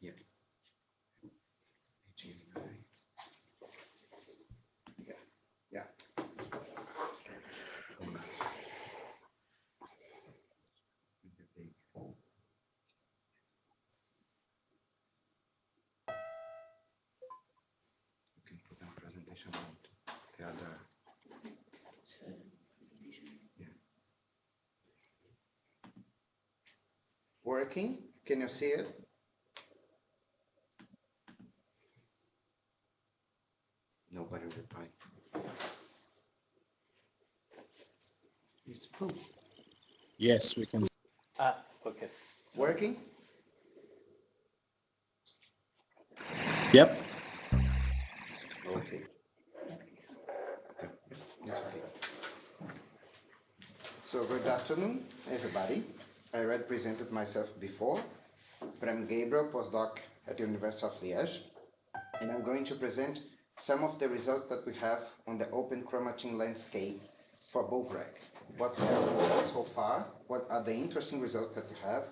Yeah. Yeah. You can put on presentation mode. The other. Yeah. Working? Can you see it? Nobody replied. It's poop. Yes, we can. Okay. Working? Yep. Okay. It's okay. So good afternoon, everybody. I already presented myself before, but I'm Gabriel, postdoc at the University of Liege, and I'm going to present some of the results that we have on the open chromatin landscape for Bovreg. What we have done so far, what are the interesting results that we have,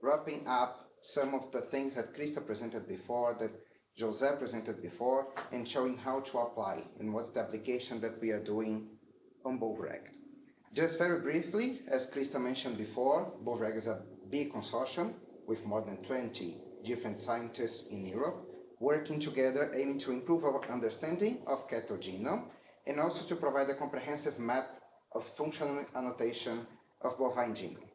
wrapping up some of the things that Krista presented before, that José presented before, and showing how to apply and what's the application that we are doing on Bovreg. Just very briefly, as Krista mentioned before, Bovreg is a big consortium with more than 20 different scientists in Europe, working together aiming to improve our understanding of cattle genome and also to provide a comprehensive map of functional annotation of bovine genome.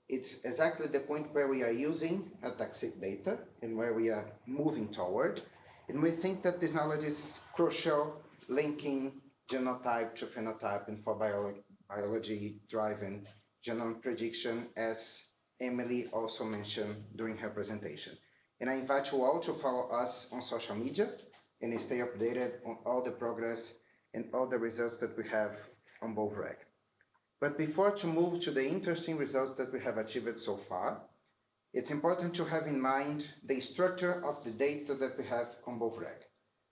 It's exactly the point where we are using ataxic data and where we are moving toward. And we think that this knowledge is crucial, linking genotype to phenotype and for biology-driven genome prediction, as Emily also mentioned during her presentation. And I invite you all to follow us on social media and stay updated on all the progress and all the results that we have on Bovreg. But before to move to the interesting results that we have achieved so far, it's important to have in mind the structure of the data that we have on Bovreg.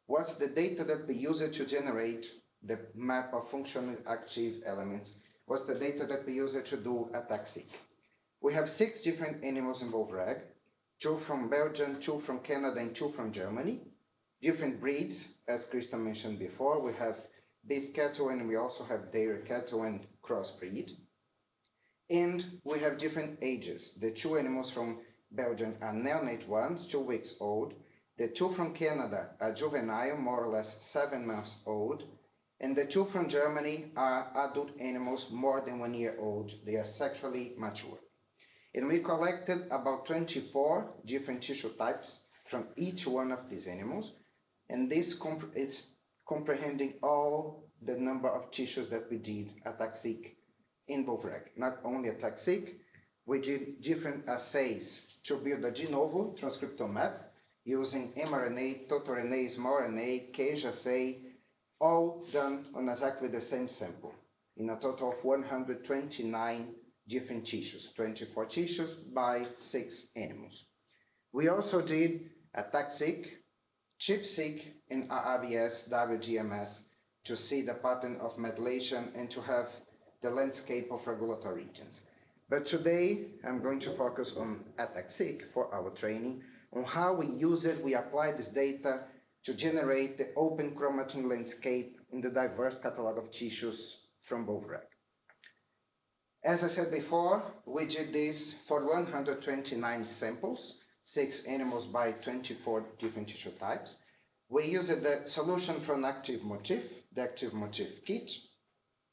What's the data that we use to generate the map of functionally active elements? What's the data that we use to do ataxic? We have 6 different animals in Bovreg, 2 from Belgium, 2 from Canada, and 2 from Germany. Different breeds, as Krista mentioned before. We have beef cattle and we also have dairy cattle and crossbreed. And we have different ages. The 2 animals from Belgium are neonate ones, 2 weeks old. The 2 from Canada are juvenile, more or less 7 months old. And the 2 from Germany are adult animals more than 1 year old. They are sexually mature. And we collected about 24 different tissue types from each one of these animals. And this is comprehending all the number of tissues that we did ataxic in Bovreg. Not only ataxic, we did different assays to build a de novo transcriptome map using mRNA, total RNA, small RNA, cage assay, all done on exactly the same sample in a total of 129 different tissues, 24 tissues by 6 animals. We also did ataxic, ChIP-seq, and RRBS, WGMS to see the pattern of methylation and to have the landscape of regulatory regions. But today, I'm going to focus on ataxic for our training, on how we use it, we apply this data to generate the open chromatin landscape in the diverse catalog of tissues from Bovreg. As I said before, we did this for 129 samples, 6 animals by 24 different tissue types. We used the solution from active motif, the active motif kit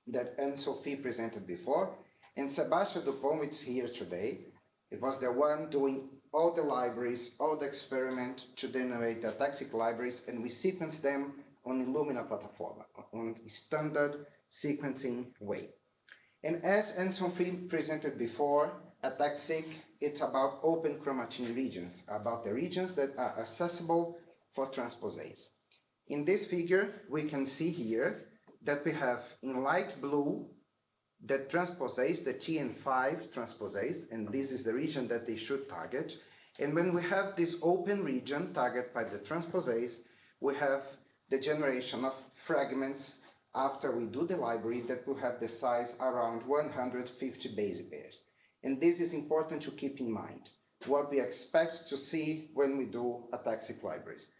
that Anne-Sophie presented before, and Sebastian Dupont, which is here today. It was the one doing all the libraries, all the experiment to generate the ataxic libraries, and we sequenced them on Illumina platform, on standard sequencing way. And as Anne-Sophie presented before, ataxic, it's about open chromatin regions, about the regions that are accessible for transposase. In this figure, we can see here that we have in light blue the transposase, the TN5 transposase, and this is the region that they should target. And when we have this open region targeted by the transposase, we have the generation of fragments after we do the library that will have the size around 150 base pairs. And this is important to keep in mind. what we expect to see when we do ataxic libraries.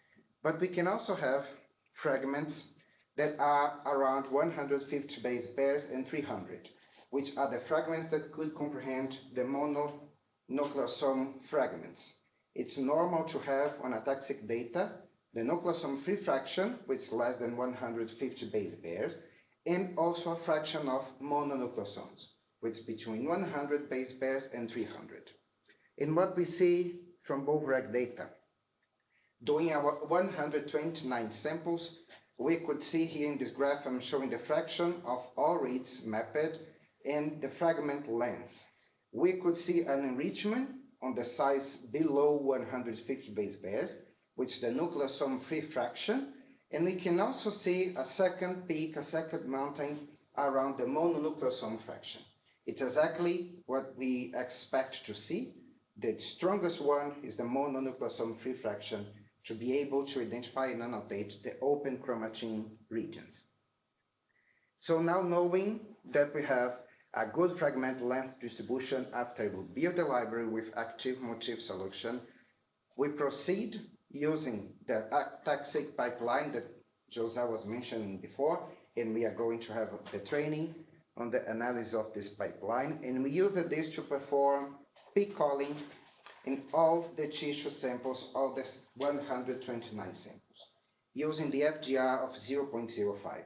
But we can also have fragments that are around 150 base pairs and 300, which are the fragments that could comprehend the mononucleosome fragments. It's normal to have on ataxic data the nucleosome free fraction, which is less than 150 base pairs, and also a fraction of mononucleosomes, which is between 100 base pairs and 300. And what we see from Bovrag data, doing our 129 samples, we could see here in this graph I'm showing the fraction of all reads mapped and the fragment length. We could see an enrichment on the size below 150 base pairs, which is the nucleosome free fraction, and we can also see a second peak, a second mountain around the mononucleosome fraction. It's exactly what we expect to see. The strongest one is the mononucleosome free fraction to be able to identify and annotate the open chromatin regions. So now knowing that we have a good fragment length distribution after we build the library with active motif solution, we proceed using the ataxic pipeline that Jose was mentioning before, and we are going to have the training on the analysis of this pipeline, and we use this to perform peak calling in all the tissue samples, all the 129 samples, using the FGR of 0.05.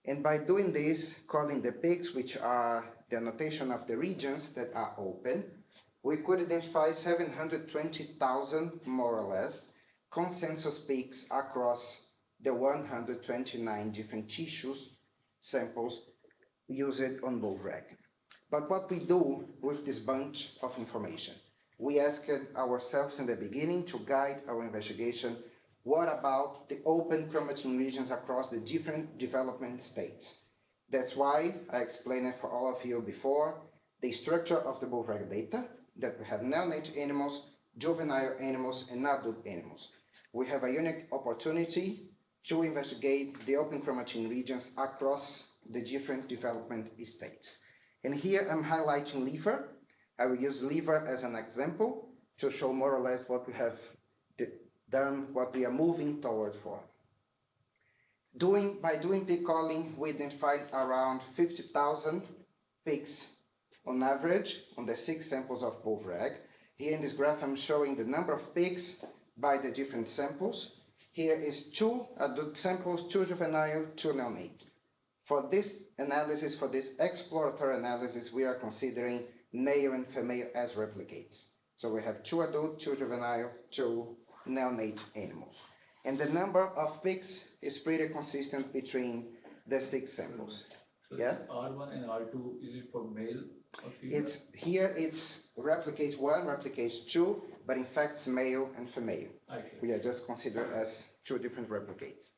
And by doing this, calling the peaks, which are the annotation of the regions that are open, we could identify 720,000, more or less, consensus peaks across the 129 different tissues samples used on Bovrag. But what we do with this bunch of information? We asked ourselves in the beginning to guide our investigation, what about the open chromatin regions across the different development states? That's why I explained it for all of you before, the structure of the Bovrag data, that we have neonate animals, juvenile animals, and adult animals. We have a unique opportunity to investigate the open chromatin regions across the different development states. And here I'm highlighting liver. I will use liver as an example to show more or less what we have done, what we are moving toward for. By doing peak calling, we identified around 50,000 peaks on average on the 6 samples of Bovrag. Here in this graph, I'm showing the number of peaks by the different samples. Here is 2 adult samples, 2 juvenile, 2 neonate. For this analysis, for this exploratory analysis, we are considering male and female as replicates. So we have 2 adult, 2 juvenile, 2 neonate animals. And the number of peaks is pretty consistent between the 6 samples. So Yes? R1 and R2, is it for male or female? It's replicates 1, replicates 2, but in fact it's male and female. Okay. We are just considered as 2 different replicates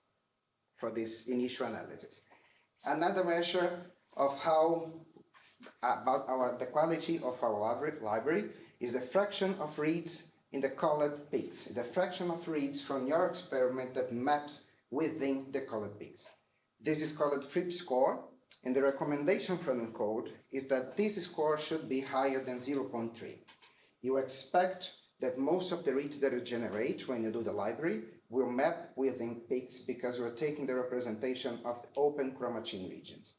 for this initial analysis. Another measure of how about the quality of our library is the fraction of reads in the colored peaks, the fraction of reads from your experiment that maps within the colored peaks. This is called FRIP score, and the recommendation from the code is that this score should be higher than 0.3. You expect that most of the reads that you generate when you do the library will map within peaks because you're taking the representation of the open chromatin regions.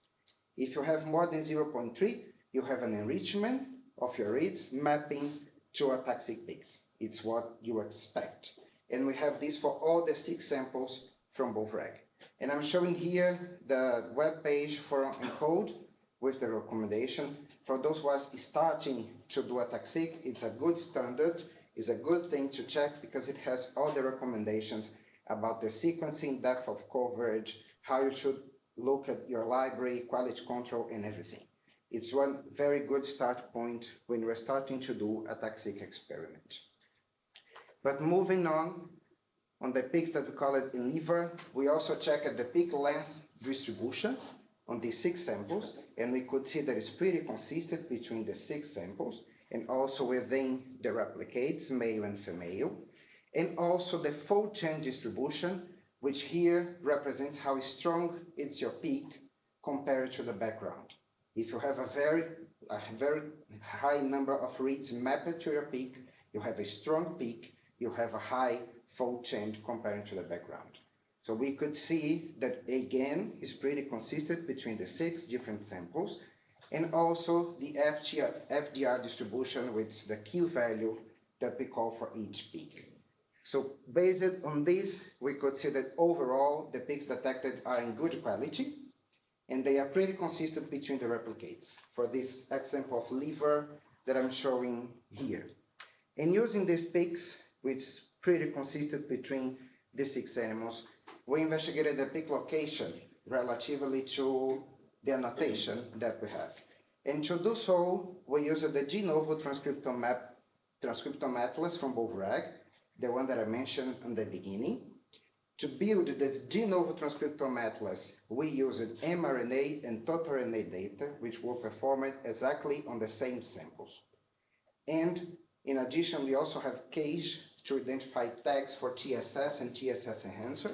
If you have more than 0.3, you have an enrichment of your reads mapping to ataxic peaks. It's what you expect. And we have this for all the 6 samples from Bovrag. And I'm showing here the web page for ENCODE with the recommendation. For those who are starting to do ataxic, it's a good standard. It's a good thing to check because it has all the recommendations about the sequencing, depth of coverage, how you should look at your library, quality control, and everything. It's one very good start point when we're starting to do a ataxic experiment. But moving on the peaks that we call it in liver, we also check at the peak length distribution on these 6 samples, and we could see that it's pretty consistent between the 6 samples and also within the replicates, male and female, and also the fold chain distribution, which here represents how strong is your peak compared to the background. If you have a very high number of reads mapped to your peak, you have a strong peak, you have a high fold change compared to the background. So we could see that again is pretty consistent between the 6 different samples, and also the FDR distribution with the Q value that we call for each peak. So based on this, we could see that overall the peaks detected are in good quality, and they are pretty consistent between the replicates for this example of liver that I'm showing here. And using these peaks, which is pretty consistent between the 6 animals, we investigated the peak location relatively to the annotation that we have. And to do so, we used the de novo transcriptome atlas from Bovrag, the one that I mentioned in the beginning. To build this de novo transcriptome atlas, we used mRNA and total RNA data, which were performed exactly on the same samples. And in addition, we also have CAGE to identify tags for TSS and TSS enhancer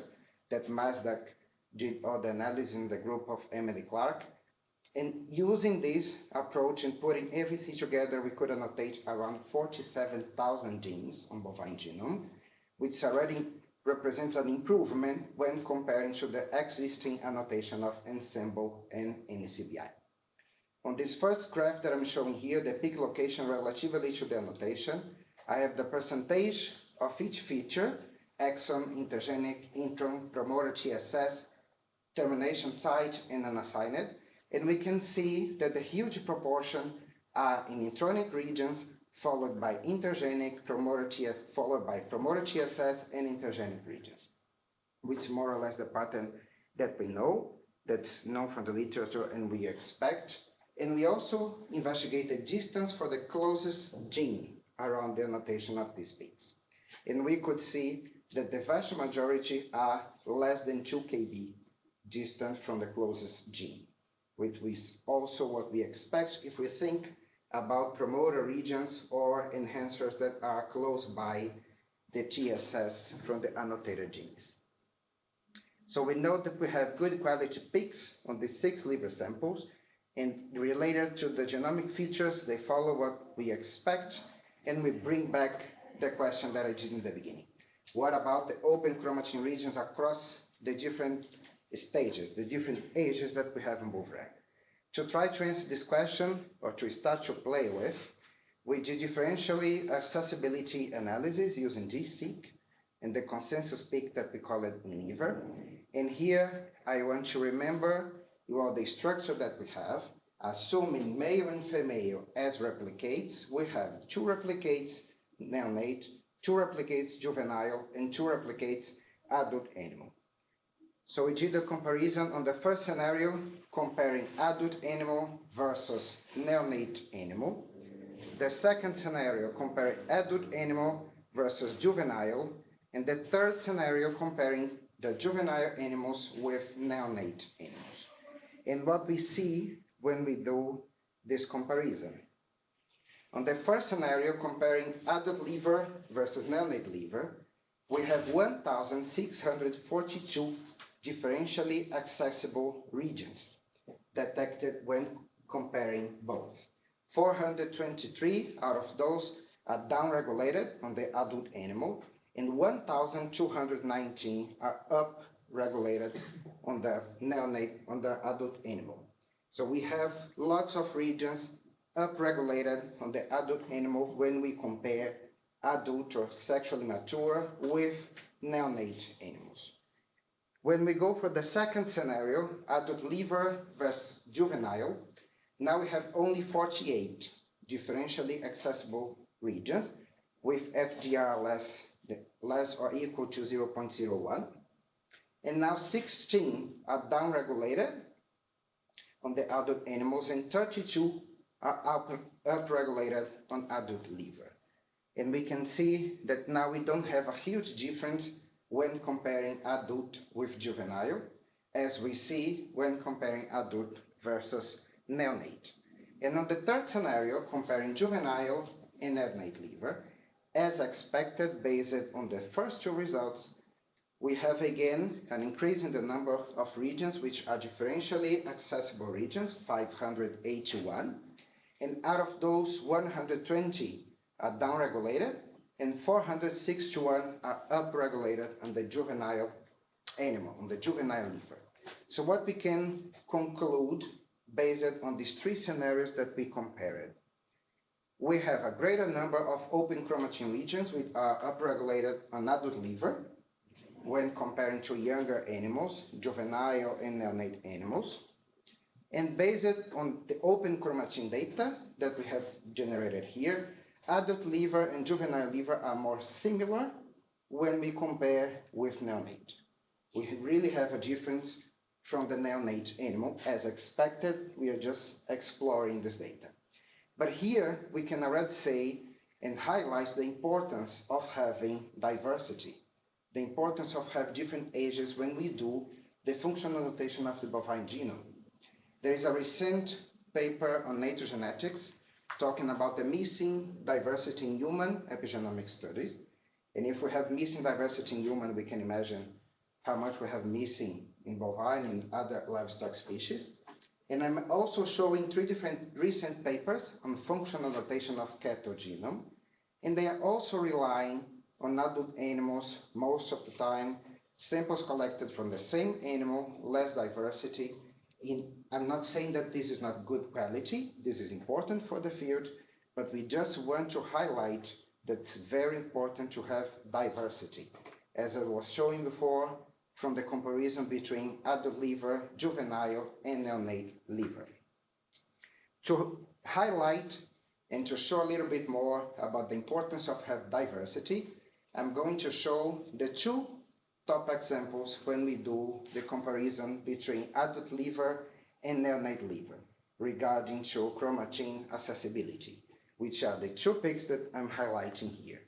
that Mazdak did all the analysis in the group of Emily Clark. And using this approach and putting everything together, we could annotate around 47,000 genes on bovine genome, which already represents an improvement when comparing to the existing annotation of Ensemble and NCBI. On this first graph that I'm showing here, the peak location relatively to the annotation, I have the percentage of each feature, exon, intergenic, intron, promoter, TSS, termination site, and unassigned. And we can see that the huge proportion are in intronic regions, followed by intergenic, promoter TS, followed by promoter TSS and intergenic regions, which is more or less the pattern that we know, that's known from the literature and we expect. And we also investigate the distance for the closest gene around the annotation of these peaks. And we could see that the vast majority are less than 2 kb distant from the closest gene, which is also what we expect if we think about promoter regions or enhancers that are close by the TSS from the annotated genes. So we know that we have good quality peaks on the 6 liver samples, and related to the genomic features, they follow what we expect, and we bring back the question that I did in the beginning. What about the open chromatin regions across the different stages, the different ages that we have in Bovrag? To try to answer this question, or to start to play with, we did differential accessibility analysis using GSeq and the consensus peak that we call it liver. And here I want to remember the structure that we have. Assuming male and female as replicates, we have 2 replicates neonate, 2 replicates juvenile, and 2 replicates adult animal. So we did a comparison on the first scenario, comparing adult animal versus neonate animal. The second scenario, comparing adult animal versus juvenile. And the third scenario, comparing the juvenile animals with neonate animals. And what we see when we do this comparison. On the first scenario, comparing adult liver versus neonate liver, we have 1,642 differentially accessible regions detected when comparing both. 423 out of those are downregulated on the adult animal, and 1,219 are upregulated on the neonate, on the adult animal. So we have lots of regions upregulated on the adult animal when we compare adult or sexually mature with neonate animals. When we go for the second scenario, adult liver versus juvenile, now we have only 48 differentially accessible regions with FDR less or equal to 0.01. And now 16 are downregulated on the adult animals and 32 are upregulated on adult liver. And we can see that now we don't have a huge difference when comparing adult with juvenile, as we see when comparing adult versus neonate. And on the third scenario, comparing juvenile and neonate liver, as expected based on the first 2 results, we have again an increase in the number of regions which are differentially accessible regions, 581, and out of those 120 are downregulated and 461 are upregulated on the juvenile animal, on the juvenile liver. So what we can conclude based on these three scenarios that we compared, we have a greater number of open chromatin regions which are upregulated on adult liver when comparing to younger animals, juvenile and neonate animals. And based on the open chromatin data that we have generated here, adult liver and juvenile liver are more similar when we compare with neonate. We really have a difference from the neonate animal. As expected, we are just exploring this data. But here we can already say and highlight the importance of having diversity, the importance of having different ages when we do the functional notation of the bovine genome. There is a recent paper on Nature Genetics talking about the missing diversity in human epigenomic studies. And if we have missing diversity in human, we can imagine how much we have missing in bovine and other livestock species. And I'm also showing three different recent papers on functional notation of cattle genome. And they are also relying on adult animals most of the time, samples collected from the same animal, less diversity. I'm not saying that this is not good quality, this is important for the field, but we just want to highlight that it's very important to have diversity. As I was showing before, from the comparison between adult liver, juvenile, and neonate liver. To highlight and to show a little bit more about the importance of having diversity, I'm going to show the two top examples when we do the comparison between adult liver and neonate liver regarding to chromatin accessibility, which are the two peaks that I'm highlighting here.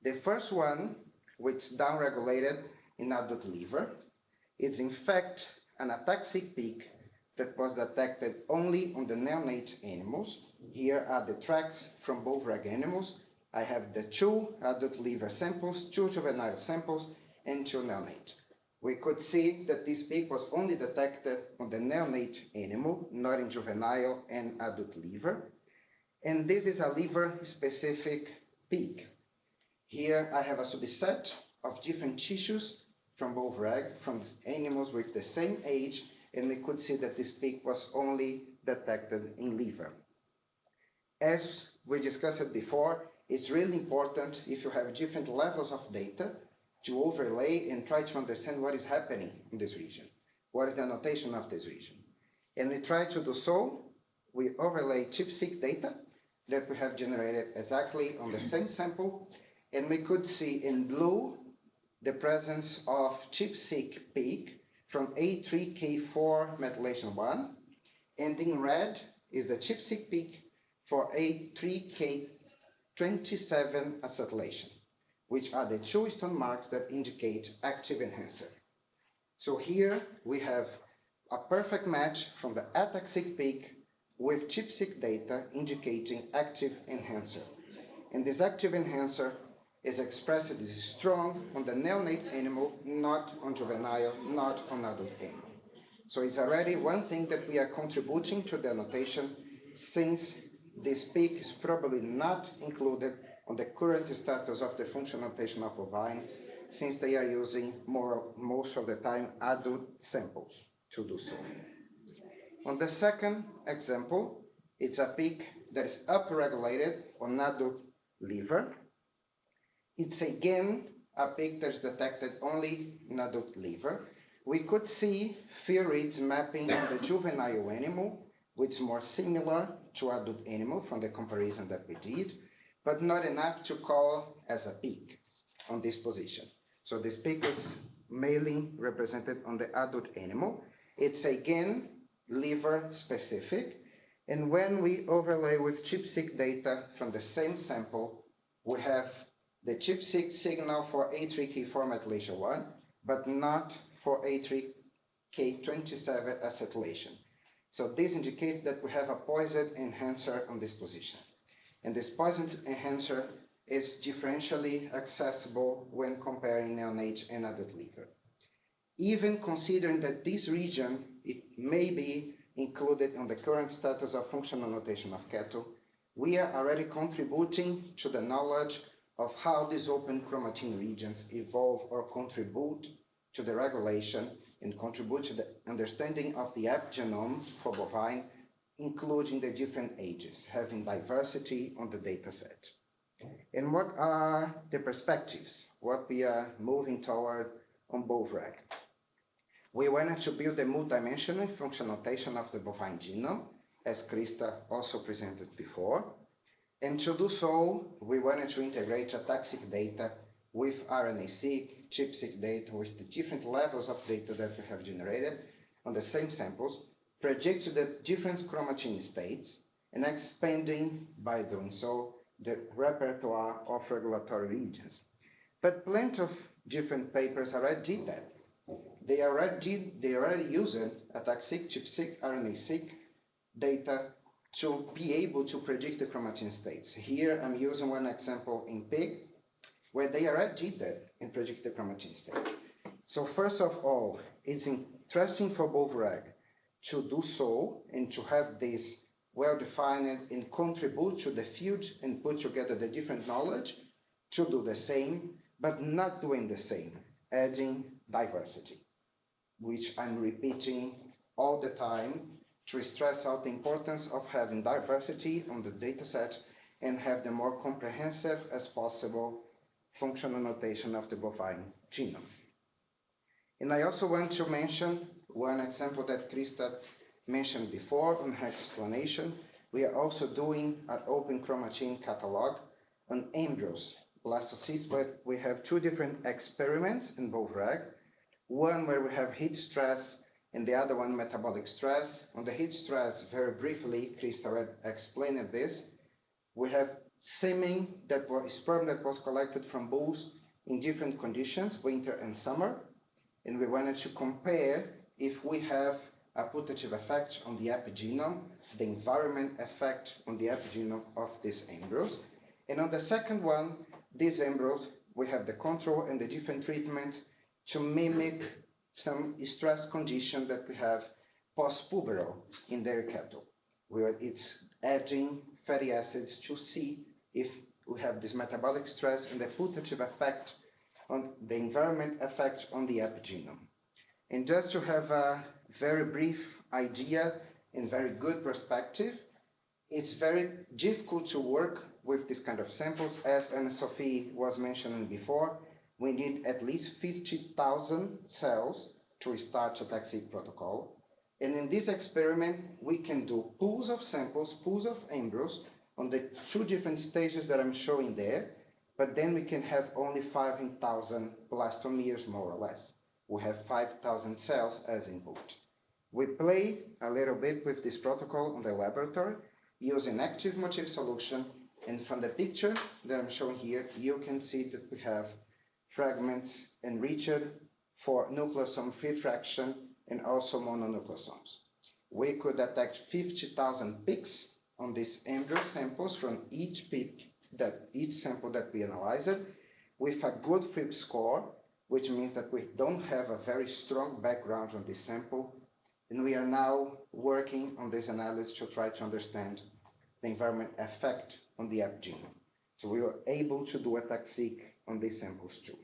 The first one, which is downregulated in adult liver, it's in fact an ataxic peak that was detected only on the neonate animals. Here are the tracks from both reg animals. I have the two adult liver samples, two juvenile samples, and two neonate. We could see that this peak was only detected on the neonate animal, not in juvenile and adult liver. And this is a liver-specific peak. Here I have a subset of different tissues from both reg, from animals with the same age, and we could see that this peak was only detected in liver. As we discussed before, it's really important, if you have different levels of data, to overlay and try to understand what is happening in this region. What is the annotation of this region? And we try to do so. We overlay ChIP-seq data that we have generated exactly on the same sample, and we could see in blue the presence of ChIP-seq peak from A3K4 methylation 1, and in red is the ChIP-seq peak for A3K27 acetylation, which are the two stone marks that indicate active enhancer. So here we have a perfect match from the ataxic peak with ChIP-seq data indicating active enhancer. And this active enhancer is expressed as strong on the neonate animal, not on juvenile, not on adult animal. So it's already one thing that we are contributing to the annotation, since this peak is probably not included on the current status of the functional notation of bovine, since they are using most of the time adult samples to do so. On the second example, it's a peak that is upregulated on adult liver. It's again a peak that is detected only in adult liver. We could see fear reads mapping on the juvenile animal, which is more similar to adult animal from the comparison that we did, but not enough to call as a peak on this position. So this peak is mainly represented on the adult animal. It's again liver specific, and when we overlay with ChIP-seq data from the same sample, we have the ChIP-seq signal for A3K4 methylation 1, but not for A3K27 acetylation. So this indicates that we have a poised enhancer on this position. And this poised enhancer is differentially accessible when comparing neonate and adult liver. Even considering that this region, it may be included on the current status of functional notation of cattle, we are already contributing to the knowledge of how these open chromatin regions evolve or contribute to the regulation and contribute to the understanding of the epigenome for bovine, including the different ages, having diversity on the data set. And what are the perspectives, what we are moving toward on BovReg? We wanted to build a multidimensional functional notation of the bovine genome, as Krista also presented before. And to do so, we wanted to integrate ataxic data with RNA-seq, ChIP-seq data, with the different levels of data that we have generated on the same samples, predict the different chromatin states, and expanding, by doing so, the repertoire of regulatory regions. But plenty of different papers already did that. They already used ataxic, ChIP-seq, RNA-seq data to be able to predict the chromatin states. Here I'm using one example in pig, where they already did that and predict the chromatin states. So first of all, it's interesting for BovReg to do so and to have this well-defined and contribute to the field and put together the different knowledge to do the same, but not doing the same, adding diversity, which I'm repeating all the time to stress out the importance of having diversity on the data set and have the more comprehensive as possible functional notation of the bovine genome. And I also want to mention one example that Krista mentioned before on her explanation. We are also doing an open chromatin catalog on embryos, blastocysts, where we have two different experiments in BovReg. One where we have heat stress and the other one metabolic stress. On the heat stress, very briefly, Krista explained this. We have semen that was sperm that was collected from bulls in different conditions, winter and summer, and we wanted to compare if we have a putative effect on the epigenome, the environment effect on the epigenome of these embryos. And on the second one, these embryos, we have the control and the different treatments to mimic some stress condition that we have post-puberal in dairy cattle, where it's adding fatty acids to see if we have this metabolic stress and the putative effect on the environment effect on the epigenome. And just to have a very brief idea and very good perspective, it's very difficult to work with this kind of samples. As Anne-Sophie was mentioning before, we need at least 50,000 cells to start a ataxic protocol. And in this experiment, we can do pools of samples, pools of embryos on the two different stages that I'm showing there, but then we can have only 5,000 blastomeres, more or less. We have 5,000 cells as input. We play a little bit with this protocol on the laboratory using active motif solution, and from the picture that I'm showing here, you can see that we have fragments enriched for nucleosome-free fraction and also mononucleosomes. We could detect 50,000 peaks on these embryo samples from each peak, each sample that we analyzed, with a good FIP score, which means that we don't have a very strong background on this sample, and we are now working on this analysis to try to understand the environment effect on the epigenome. So we were able to do ataxic on these samples too.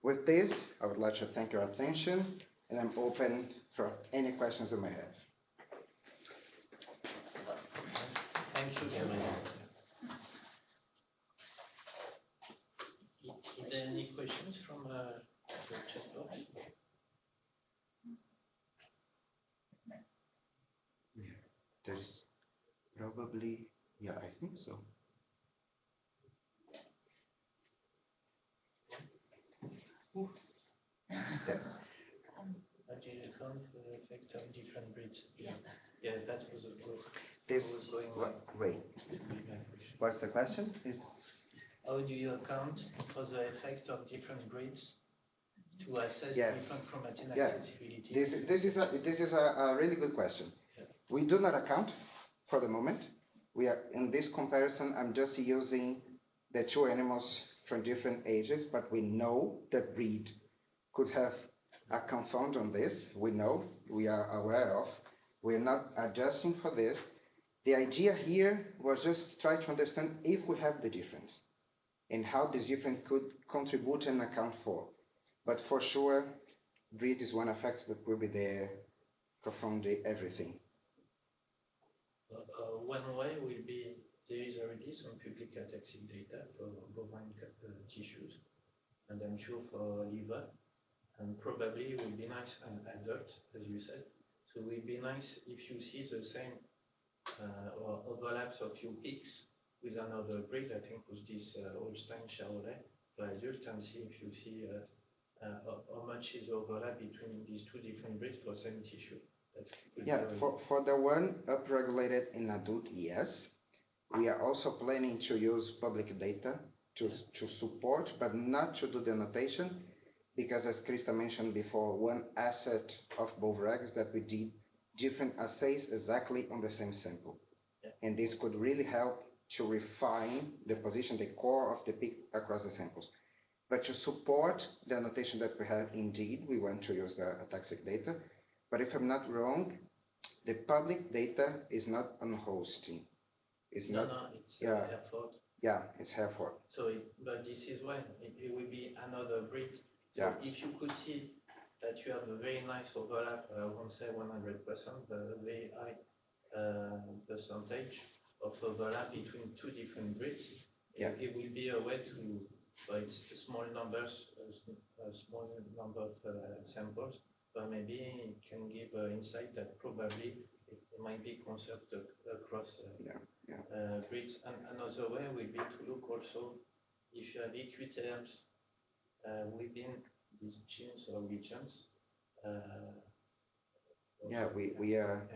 With this, I would like to thank your attention, and I'm open for any questions you may have. Thank you, Gabriel. Are there any questions from the chat box? Yeah, there's probably, yeah, I think so. How do you account for the effect of different breeds? Yeah, that was a good. This, was going wait, what's the question? How do you account for the effect of different breeds to assess Yes. different chromatin Yeah. accessibility? This is a really good question. Yeah. We do not account for the moment. We are in this comparison. I'm just using the two animals from different ages, but we know that breed could have a confound on this. We know, we are aware of. We are not adjusting for this. The idea here was just try to understand if we have the difference. and how these different could contribute and account for. But for sure, breed is one effect that will be there from everything. One way will be there is already some public ataxic data for bovine tissues, and I'm sure for liver, and probably it will be nice and adult, as you said. So it will be nice if you see the same or overlaps of few peaks with another breed. I think with this Holstein Charolais for adult, and see if you see how much is overlap between these two different breeds for same tissue. Yeah, for the one upregulated in adult, yes. We are also planning to use public data to support, but not to do the annotation, because as Krista mentioned before, one asset of Bovrag is that we did different assays exactly on the same sample. Yeah. And this could really help to refine the position, the core of the peak across the samples. But to support the annotation that we have, indeed, we want to use the ataxic data. But if I'm not wrong, the public data is not on hosting. It's no, not. No, it's Yeah. Hereford. Yeah, it's Hereford. So, but this is when it will be another breed. So Yeah. if you could see that you have a very nice overlap, I won't say 100%, but a very high percentage of overlap between two different breeds, Yeah. it will be a way to, well, it's small numbers, a small number of samples, but maybe it can give insight that probably it might be conserved across breeds. And another way will be to look also if you have EQ terms within these genes or regions. Yeah, we are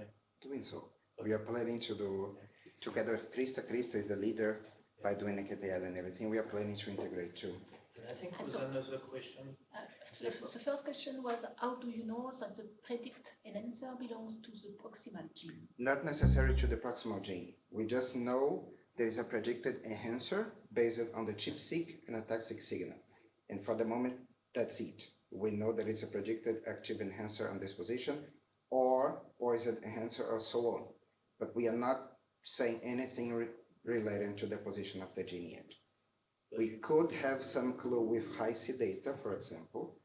doing so. We are planning to do, together with Krista. Krista is the leader by doing the KPL and everything. We are planning to integrate too. And I think there's another question. The first question was, how do you know that the predict enhancer belongs to the proximal gene? Not necessary to the proximal gene. We just know there is a predicted enhancer based on the ChIP-seq and ataxic signal. And for the moment, that's it. We know there is a predicted active enhancer on this position, or poison enhancer, or so on. But we are not saying anything related to the position of the gene yet. We could have some clue with high C data, for example.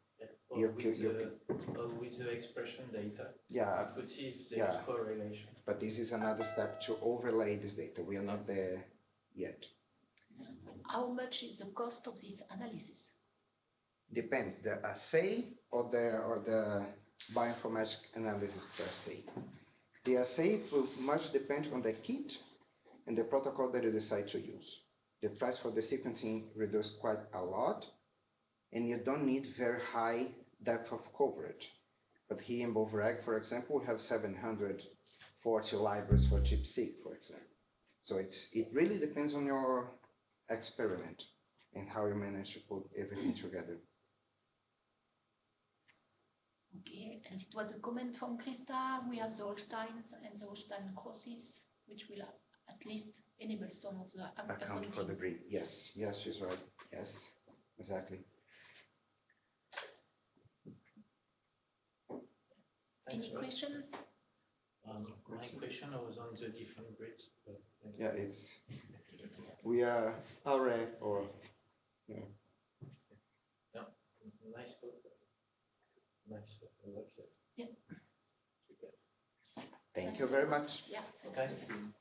Or with the expression data. Yeah. You could see if there's correlation. But this is another step to overlay this data. We are not there yet. How much is the cost of this analysis? Depends, the assay or the bioinformatic analysis per se. The assay will much depend on the kit and the protocol that you decide to use. The price for the sequencing reduced quite a lot, and you don't need very high depth of coverage. But here in Bovrag, for example, we have 740 libraries for ChIP-seq, for example. So it really depends on your experiment and how you manage to put everything together. Okay, and it was a comment from Krista. We have the Holsteins and the Holstein crosses, which will at least enable some of the Account for the breed. Yes, yes, she's right. Yes, exactly. Any questions? My question was on the different breeds. Yeah, we are already, or, yeah. Yeah, nice talk. Nice work. Yeah. Thank you very much. Yeah, Thank you.